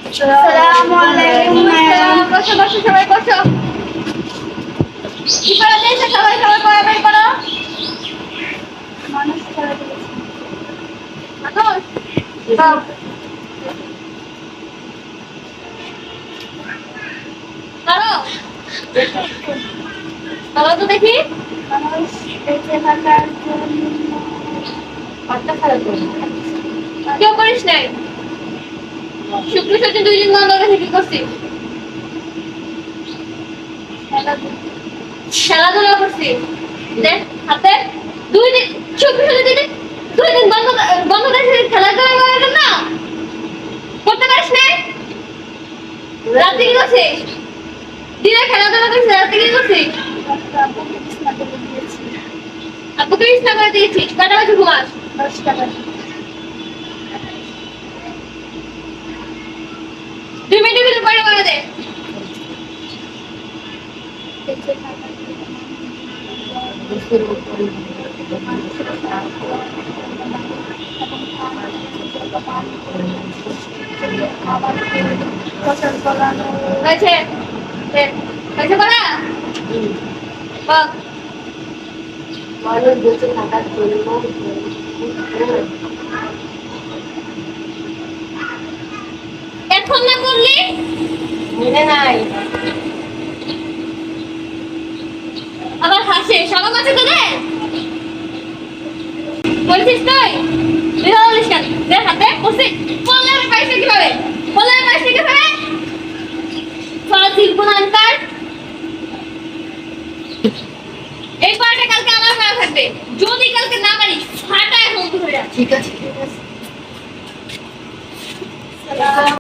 আসসালামু আলাইকুম ম্যাম। বসো বসো, সবাই বসো। কি করে দিয়েছে? সবাই সবাই পড়া বের করো। মানুষ করে দিয়েছে। মানুষ সব করো, করো তো দেখি। মানুষ বেঁচে থাকার জন্য পাঠটা খারাপ করে কেউ করিস নাই। শুক্র শনি 2 দিন বন্ধ রেখে কি করছিস? খেলাধুলা করছিস। দেখ হাতে 2 দিন, শুক্র শনি 2 দিন বন্ধ বন্ধ রেখে খেলাধুলা করার না করতে পারিস না। রাতে কি করছিস? দিনে খেলাধুলা করছিস, রাতে কি করছিস? আপুকে বিছনা করে দিয়েছিস। কটা বাজে ঘুমাস? 10টা বাজে। 2 মিনিটের ভিতরে পড়ে করে দে। বেঁচে থাকার জন্য ফসল ফলানো হয়েছে? হয়েছে পড়া? বল। মানুষ বেঁচে থাকার জন্য এখন না করলি মনে নাই। আবার হাসে। সবার কাছে তো দে। বলছিস তুই? তুই বলিস কেন? দে হাতে বসে। বললে আমি পাইছি কিভাবে? বললে আমি পাইছি কিভাবে? ফাজিল গুনাহগার। এই পার্টটা কালকে আমার মনে থাকবে। যদি কালকে না পারিস ফাটা এখন ধরে যা। ঠিক আছে ঠিক আছে। সালাম